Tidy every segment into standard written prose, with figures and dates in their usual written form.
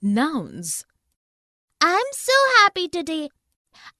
Nouns. I'm so happy today.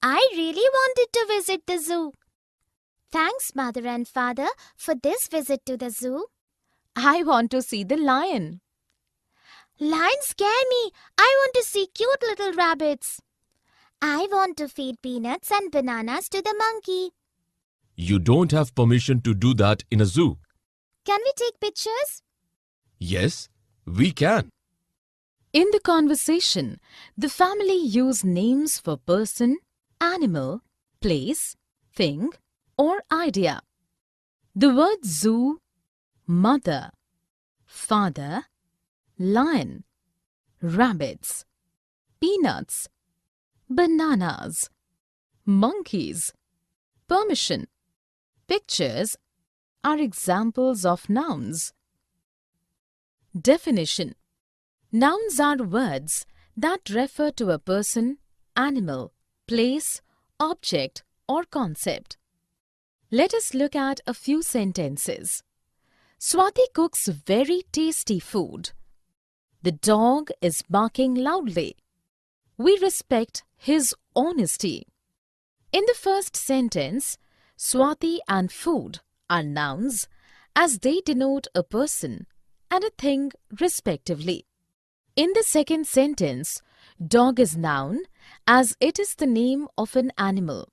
I really wanted to visit the zoo. Thanks, Mother and Father, for this visit to the zoo. I want to see the lion. Lions scare me. I want to see cute little rabbits. I want to feed peanuts and bananas to the monkey. You don't have permission to do that in a zoo. Can we take pictures? Yes, we can. In the conversation, the family use names for person, animal, place, thing, or idea. The words zoo, mother, father, lion, rabbits, peanuts, bananas, monkeys, permission, pictures are examples of nouns. Definition. Nouns are words that refer to a person, animal, place, object, or concept. Let us look at a few sentences. Swati cooks very tasty food. The dog is barking loudly. We respect his honesty. In the first sentence, Swati and food are nouns as they denote a person and a thing respectively. In the second sentence, dog is noun as it is the name of an animal.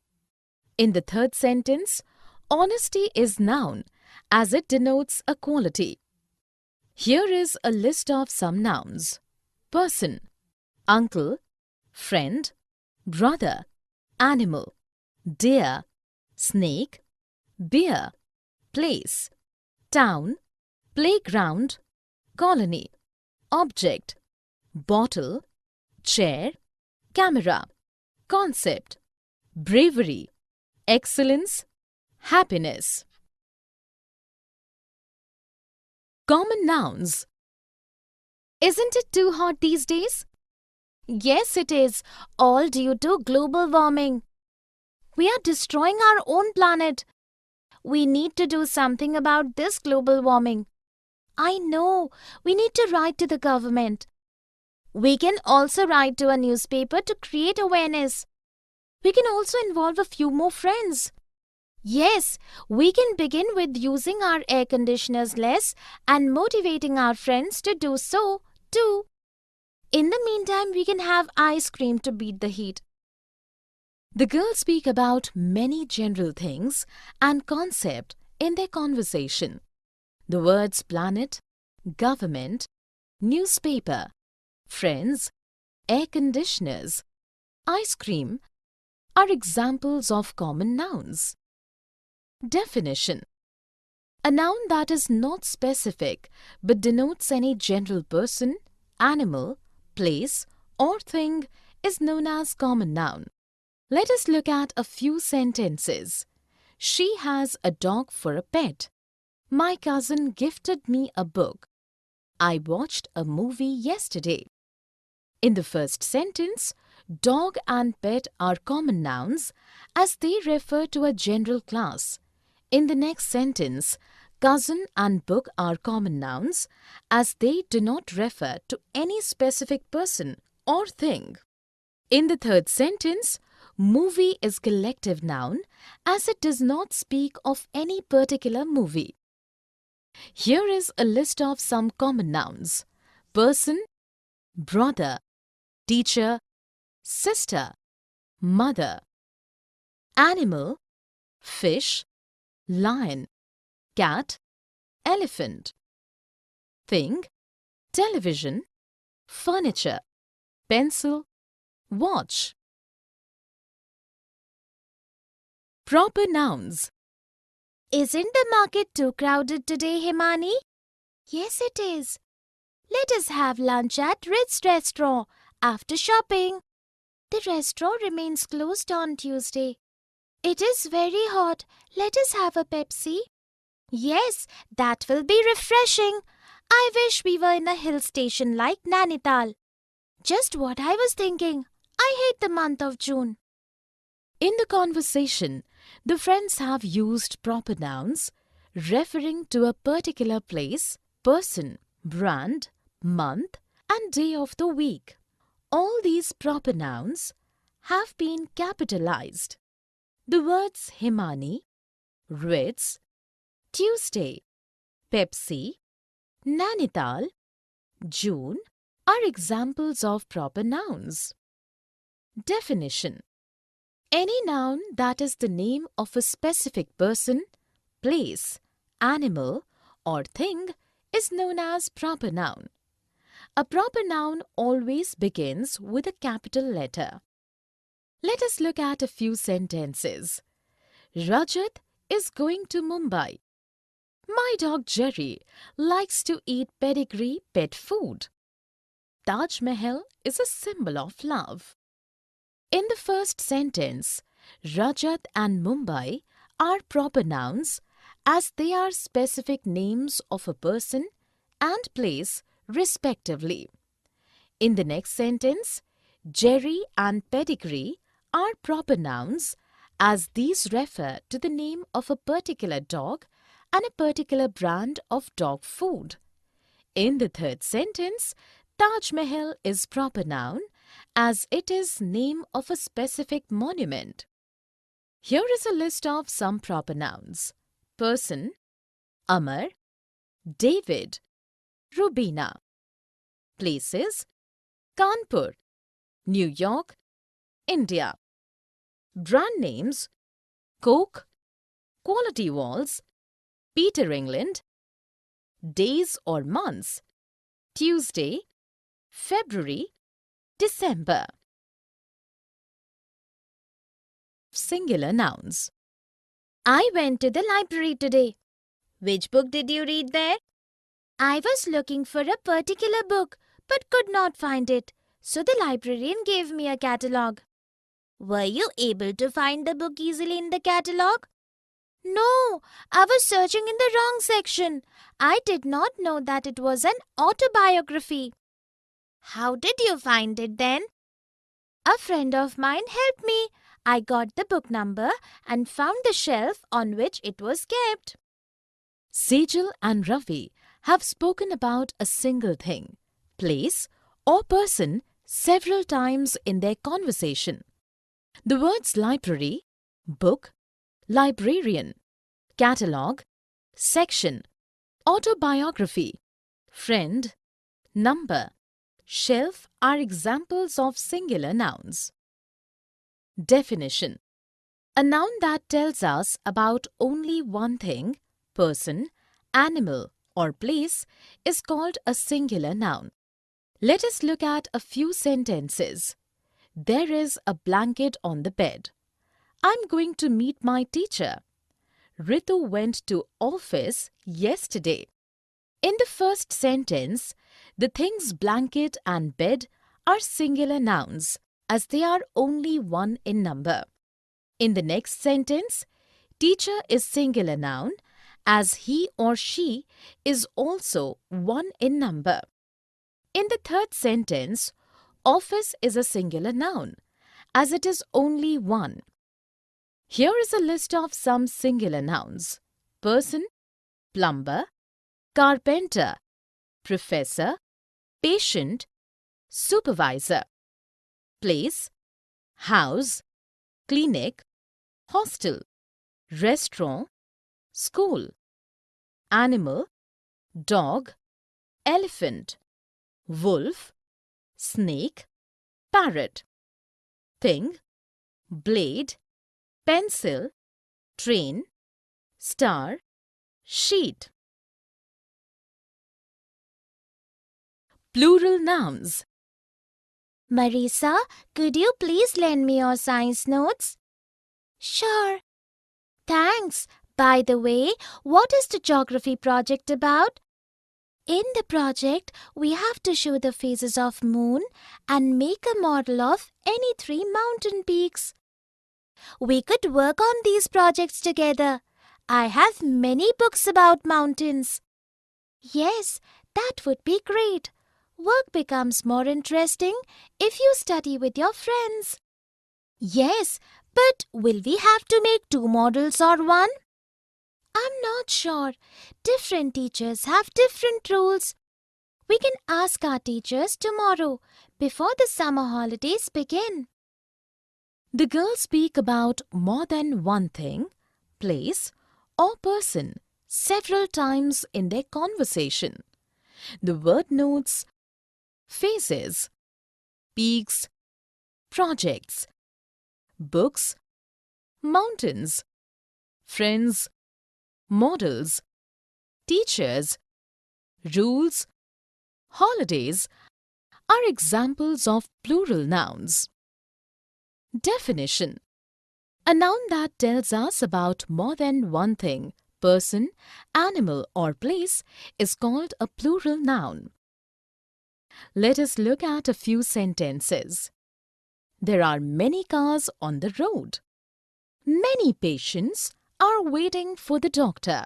In the third sentence, honesty is noun as it denotes a quality. Here is a list of some nouns. Person, uncle, friend, brother, animal, deer, snake, beer, place, town, playground, colony, object, bottle, chair, camera, concept, bravery, excellence, happiness. Common nouns. Isn't it too hot these days? Yes, it is, all due to global warming. We are destroying our own planet. We need to do something about this global warming. I know, we need to write to the government. We can also write to a newspaper to create awareness. We can also involve a few more friends. Yes, we can begin with using our air conditioners less and motivating our friends to do so too. In the meantime, we can have ice cream to beat the heat. The girls speak about many general things and concepts in their conversation. The words planet, government, newspaper, friends, air conditioners, ice cream are examples of common nouns. Definition. A noun that is not specific but denotes any general person, animal, place, or thing is known as common noun. Let us look at a few sentences. She has a dog for a pet. My cousin gifted me a book. I watched a movie yesterday. In the first sentence, dog and pet are common nouns as they refer to a general class. In the next sentence, cousin and book are common nouns as they do not refer to any specific person or thing. In the third sentence, movie is collective noun as it does not speak of any particular movie. Here is a list of some common nouns. Person, brother, teacher, sister, mother. Animal, fish, lion, cat, elephant. Thing, television, furniture, pencil, watch. Proper nouns. Isn't the market too crowded today, Himani? Yes, it is. Let us have lunch at Ritz Restaurant after shopping. The restaurant remains closed on Tuesday. It is very hot. Let us have a Pepsi. Yes, that will be refreshing. I wish we were in a hill station like Nainital. Just what I was thinking. I hate the month of June. In the conversation, the friends have used proper nouns referring to a particular place, person, brand, month, and day of the week. All these proper nouns have been capitalized. The words Himani, Ritz, Tuesday, Pepsi, Nainital, June are examples of proper nouns. Definition: any noun that is the name of a specific person, place, animal, or thing is known as proper noun. A proper noun always begins with a capital letter. Let us look at a few sentences. Rajat is going to Mumbai. My dog Jerry likes to eat pedigree pet food. Taj Mahal is a symbol of love. In the first sentence, Rajat and Mumbai are proper nouns as they are specific names of a person and place respectively. In the next sentence, Jerry and pedigree are proper nouns as these refer to the name of a particular dog and a particular brand of dog food. In the third sentence, Taj Mahal is proper noun as it is name of a specific monument. Here is a list of some proper nouns. Person, Amar, David, Rubina. Places, Kanpur, New York, India. Brand names, Coke, Quality Walls, Peter England. Days or months, Tuesday, February, December. Singular nouns. I went to the library today. Which book did you read there? I was looking for a particular book but could not find it, so the librarian gave me a catalogue. Were you able to find the book easily in the catalogue? No, I was searching in the wrong section. I did not know that it was an autobiography. How did you find it then? A friend of mine helped me. I got the book number and found the shelf on which it was kept. Sejal and Ravi have spoken about a single thing, place, or person several times in their conversation. The words library, book, librarian, catalogue, section, autobiography, friend, number, shelf are examples of singular nouns. Definition: a noun that tells us about only one thing, person, animal, or place is called a singular noun. Let us look at a few sentences. There is a blanket on the bed. I'm going to meet my teacher. Ritu went to office yesterday. In the first sentence, the things blanket and bed are singular nouns as they are only one in number. In the next sentence, teacher is singular noun as he or she is also one in number. In the third sentence, office is a singular noun as it is only one. Here is a list of some singular nouns. Person, plumber, carpenter, professor, patient, supervisor. Place, house, clinic, hostel, restaurant, school. Animal, dog, elephant, wolf, snake, parrot. Thing, blade, pencil, train, star, sheet. Plural nouns. Marisa, could you please lend me your science notes? Sure. Thanks. By the way, what is the geography project about? In the project, we have to show the phases of moon and make a model of any 3 mountain peaks. We could work on these projects together. I have many books about mountains. Yes, that would be great. Work becomes more interesting if you study with your friends. Yes, but will we have to make 2 models or one? I'm not sure. Different teachers have different rules. We can ask our teachers tomorrow before the summer holidays begin. The girls speak about more than one thing, place, or person several times in their conversation. The word notes, faces, peaks, projects, books, mountains, friends, models, teachers, rules, holidays are examples of plural nouns. Definition: a noun that tells us about more than one thing, person, animal or place is called a plural noun. Let us look at a few sentences. There are many cars on the road. Many patients are waiting for the doctor.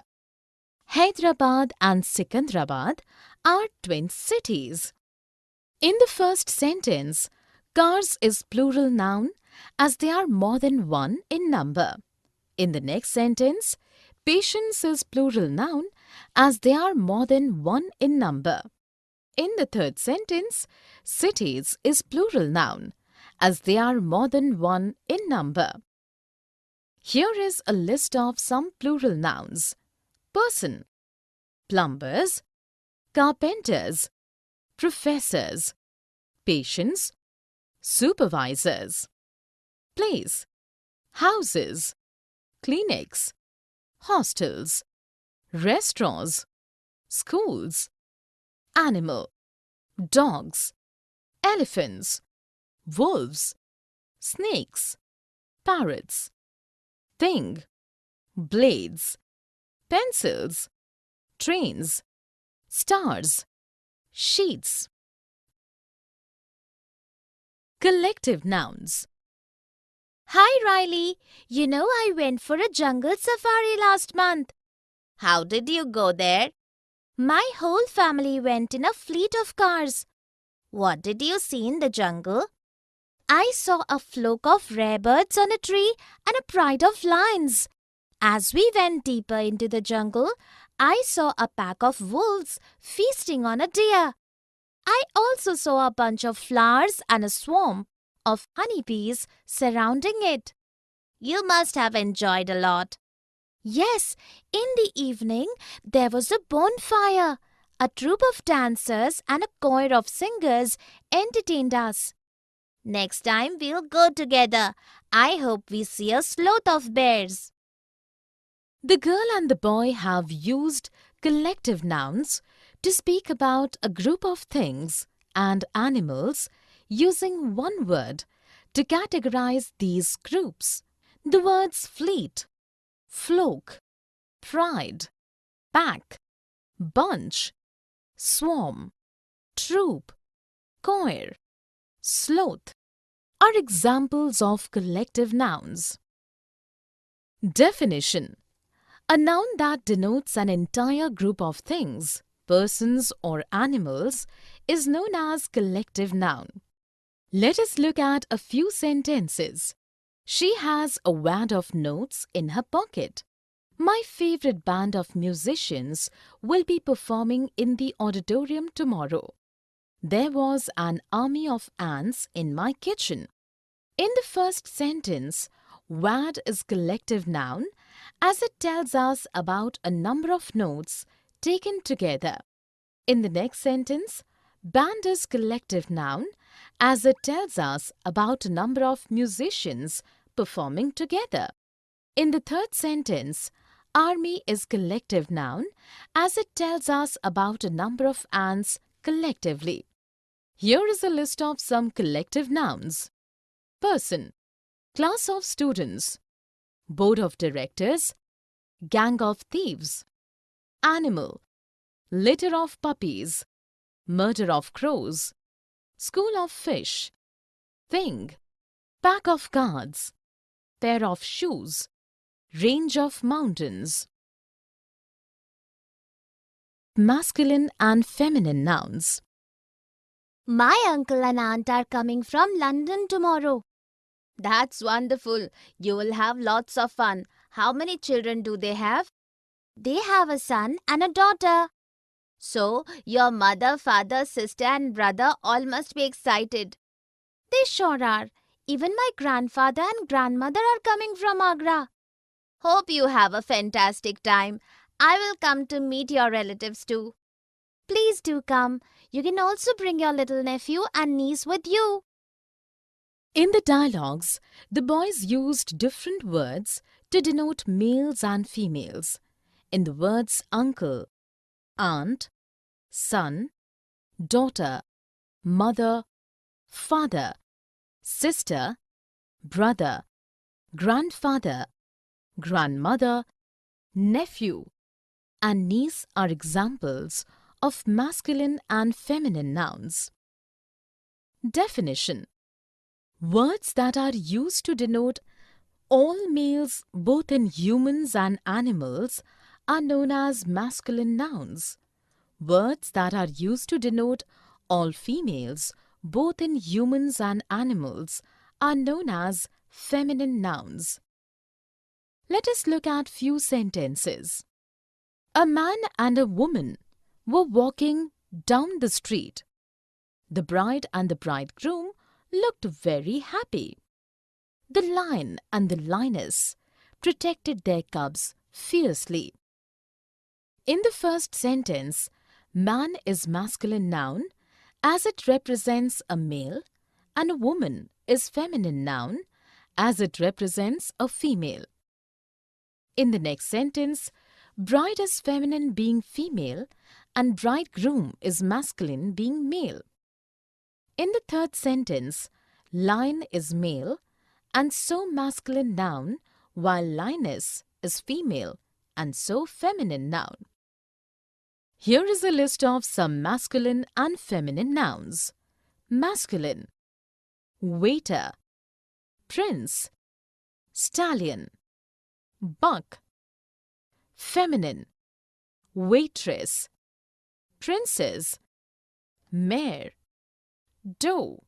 Hyderabad and Sikandrabad are twin cities. In the first sentence, cars is plural noun as they are more than one in number. In the next sentence, patients is plural noun as they are more than one in number. In the third sentence, cities is plural noun as they are more than one in number. Here is a list of some plural nouns. Person, plumbers, carpenters, professors, patients, supervisors. Place, houses, clinics, hostels, restaurants, schools. Animal, dogs, elephants, wolves, snakes, parrots. Thing, blades, pencils, trains, stars, sheets. Collective nouns. Hi Riley, you know I went for a jungle safari last month. How did you go there? My whole family went in a fleet of cars. What did you see in the jungle? I saw a flock of rare birds on a tree and a pride of lions. As we went deeper into the jungle, I saw a pack of wolves feasting on a deer. I also saw a bunch of flowers and a swarm of honeybees surrounding it. You must have enjoyed a lot. Yes, in the evening there was a bonfire. A troupe of dancers and a choir of singers entertained us. Next time we'll go together. I hope we see a sloth of bears. The girl and the boy have used collective nouns to speak about a group of things and animals using one word to categorize these groups. The words fleet, flock, pride, pack, bunch, swarm, troop, choir, sloth are examples of collective nouns. Definition: a noun that denotes an entire group of things, persons or animals is known as collective noun. Let us look at a few sentences. She has a wad of notes in her pocket. My favorite band of musicians will be performing in the auditorium tomorrow. There was an army of ants in my kitchen. In the first sentence, wad is collective noun as it tells us about a number of notes taken together. In the next sentence, band is collective noun as it tells us about a number of musicians performing together. In the third sentence, army is collective noun as it tells us about a number of ants collectively. Here is a list of some collective nouns. Person, class of students, board of directors, gang of thieves. Animal, litter of puppies, murder of crows, school of fish. Thing, pack of cards, pair of shoes, range of mountains. Masculine and feminine nouns. My uncle and aunt are coming from London tomorrow. That's wonderful. You will have lots of fun. How many children do they have? They have a son and a daughter. So, your mother, father, sister, and brother all must be excited. They sure are. Even my grandfather and grandmother are coming from Agra. Hope you have a fantastic time. I will come to meet your relatives too. Please do come. You can also bring your little nephew and niece with you. In the dialogues, the boys used different words to denote males and females. In the words uncle, aunt, son, daughter, mother, father, sister, brother, grandfather, grandmother, nephew, and niece are examples of masculine and feminine nouns. Definition: words that are used to denote all males both in humans and animals are known as masculine nouns. Words that are used to denote all females both in humans and animals are known as feminine nouns. Let us look at few sentences. A man and a woman were walking down the street. The bride and the bridegroom looked very happy. The lion and the lioness protected their cubs fiercely. In the first sentence, man is masculine noun as it represents a male, and a woman is feminine noun as it represents a female. In the next sentence, bride is feminine being female and bridegroom is masculine being male. In the third sentence, lion is male and so masculine noun, while lioness is female and so feminine noun. Here is a list of some masculine and feminine nouns. Masculine: waiter, prince, stallion, buck. Feminine: waitress, princess, mare, doe.